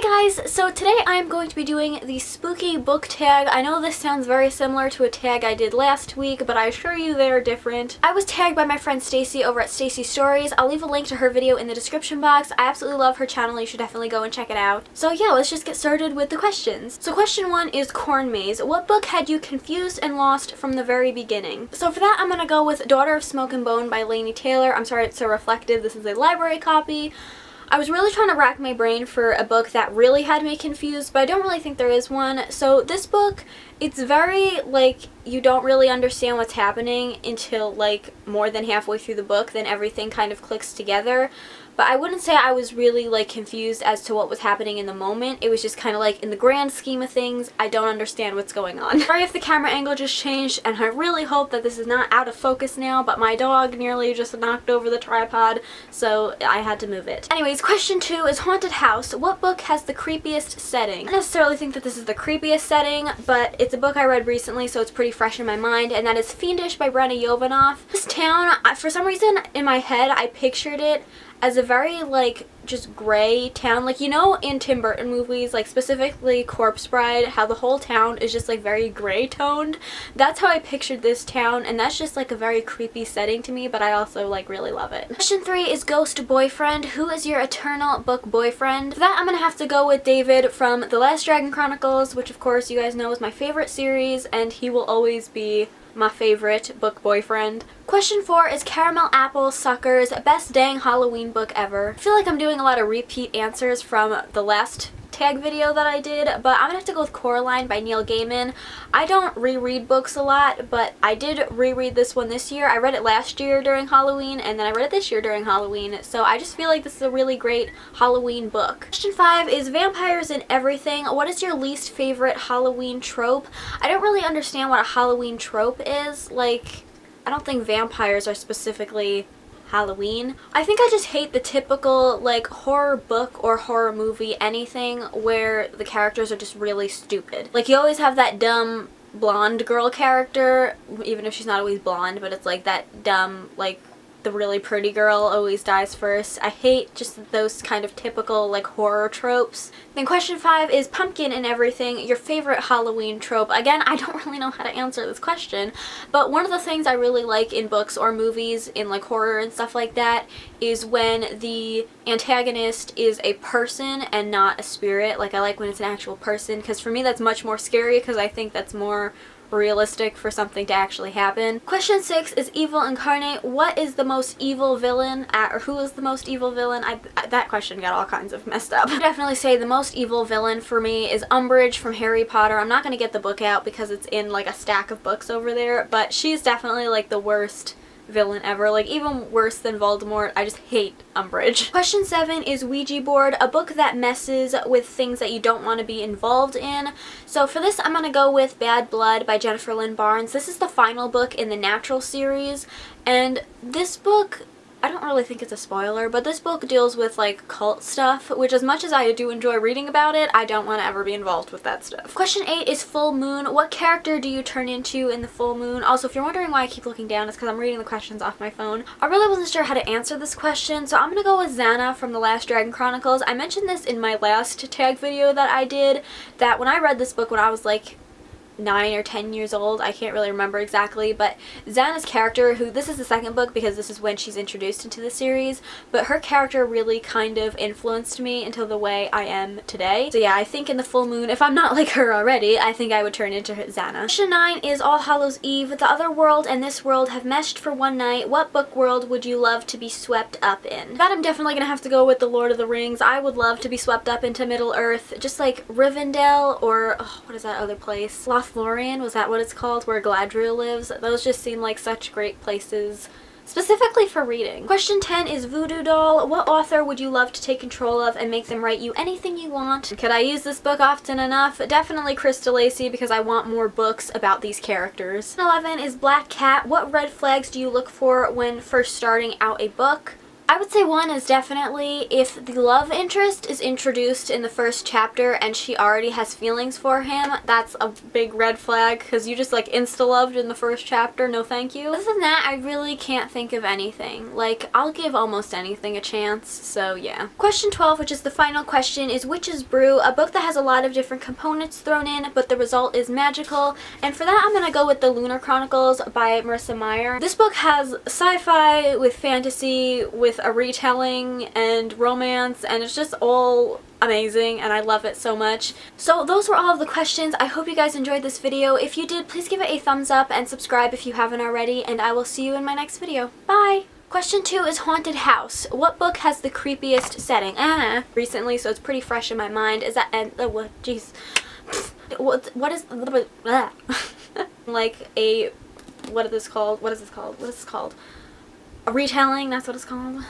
Hi guys, so today I am going to be doing the spooky book tag. I know this sounds very similar to a tag I did last week, but I assure you they are different. I was tagged by my friend Stacy over at Stacy Stories. I'll leave a link to her video in the description box. I absolutely love her channel. You should definitely go and check it out. So yeah, let's just get started with the questions. So question 1 is Corn Maze. What book had you confused and lost from the very beginning? So for that, I'm gonna go with Daughter of Smoke and Bone by Laini Taylor. I'm sorry it's so reflective. This is a library copy. I was really trying to rack my brain for a book that really had me confused, but I don't really think there is one. So this book, it's very, like, you don't really understand what's happening until, like, more than halfway through the book, then everything kind of clicks together. But I wouldn't say I was really, like, confused as to what was happening in the moment. It was just kind of like, in the grand scheme of things, I don't understand what's going on. Sorry if the camera angle just changed, and I really hope that this is not out of focus now, but my dog nearly just knocked over the tripod, so I had to move it. Anyways, question 2 is Haunted House. What book has the creepiest setting? I don't necessarily think that this is the creepiest setting, but it's a book I read recently, so it's pretty fresh in my mind, and that is Fiendish by Brenna Jovanoff. This town, for some reason, in my head, I pictured it as a very, like, just gray town. Like, you know, in Tim Burton movies, like specifically Corpse Bride, how the whole town is just like very gray toned. That's how I pictured this town, and that's just like a very creepy setting to me, but I also like really love it. Question 3 is Ghost Boyfriend. Who is your eternal book boyfriend? For that, I'm gonna have to go with David from The Last Dragon Chronicles, which of course you guys know is my favorite series, and he will always be my favorite book boyfriend. Question 4 is Caramel Apple Sucker's best dang Halloween book ever. I feel like I'm doing a lot of repeat answers from the last tag video that I did, but I'm gonna have to go with Coraline by Neil Gaiman. I don't reread books a lot, but I did reread this one this year. I read it last year during Halloween, and then I read it this year during Halloween, so I just feel like this is a really great Halloween book. Question 5 is Vampires and Everything. What is your least favorite Halloween trope? I don't really understand what a Halloween trope is. Like, I don't think vampires are specifically Halloween. I think I just hate the typical, like, horror book or horror movie anything where the characters are just really stupid. Like, you always have that dumb blonde girl character, even if she's not always blonde, but it's like that dumb, like, the really pretty girl always dies first. I hate just those kind of typical, like, horror tropes. Then question 5 is Pumpkin and Everything, your favorite Halloween trope. Again, I don't really know how to answer this question, but one of the things I really like in books or movies, in like horror and stuff like that, is when the antagonist is a person and not a spirit. Like, I like when it's an actual person, because for me that's much more scary, because I think that's more realistic for something to actually happen. Question 6 is Evil Incarnate. What is the most evil villain or who is the most evil villain? That question got all kinds of messed up. I definitely say the most evil villain for me is Umbridge from Harry Potter. I'm not going to get the book out because it's in like a stack of books over there, but she's definitely like the worst villain ever, like even worse than Voldemort. I just hate Umbridge. Question 7 is Ouija Board, a book that messes with things that you don't want to be involved in. So for this, I'm gonna go with Bad Blood by Jennifer Lynn Barnes. This is the final book in the Natural series, and this book, I don't really think it's a spoiler, but this book deals with like cult stuff, which as much as I do enjoy reading about it, I don't want to ever be involved with that stuff. Question 8 is Full Moon. What character do you turn into in the full moon? Also, if you're wondering why I keep looking down, it's because I'm reading the questions off my phone. I really wasn't sure how to answer this question, so I'm gonna go with Xana from The Last Dragon Chronicles. I mentioned this in my last tag video that I did, that when I read this book when I was like 9 or 10 years old, I can't really remember exactly, but Xana's character, who this is the second book because this is when she's introduced into the series, but her character really kind of influenced me into the way I am today. So yeah, I think in the full moon, if I'm not like her already, I think I would turn into Xana. Question 9 is All Hallows Eve. The other world and this world have meshed for one night. What book world would you love to be swept up in? That I'm definitely gonna have to go with The Lord of the Rings. I would love to be swept up into Middle Earth, just like Rivendell or, oh, what is that other place? Lothlorien, was that what it's called, where Galadriel lives? Those just seem like such great places, specifically for reading. Question 10 is Voodoo Doll. What author would you love to take control of and make them write you anything you want? Could I use this book often enough? Definitely Krista Lacey, because I want more books about these characters. 11 is Black Cat. What red flags do you look for when first starting out a book? I would say one is definitely if the love interest is introduced in the first chapter and she already has feelings for him, that's a big red flag because you just like insta-loved in the first chapter, no thank you. Other than that, I really can't think of anything. Like, I'll give almost anything a chance, so yeah. Question 12, which is the final question, is which is Brew? A book that has a lot of different components thrown in, but the result is magical, and for that I'm gonna go with The Lunar Chronicles by Marissa Meyer. This book has sci-fi with fantasy, with a retelling and romance, and it's just all amazing and I love it so much. So those were all of the questions. I hope you guys enjoyed this video. If you did, please give it a thumbs up and subscribe if you haven't already, and I will see you in my next video. Bye! Question 2 is Haunted House. What book has the creepiest setting? Recently, so it's pretty fresh in my mind. Is that, what, jeez. What is, like a, what is this called? What is this called? What is this called? A retelling, that's what it's called.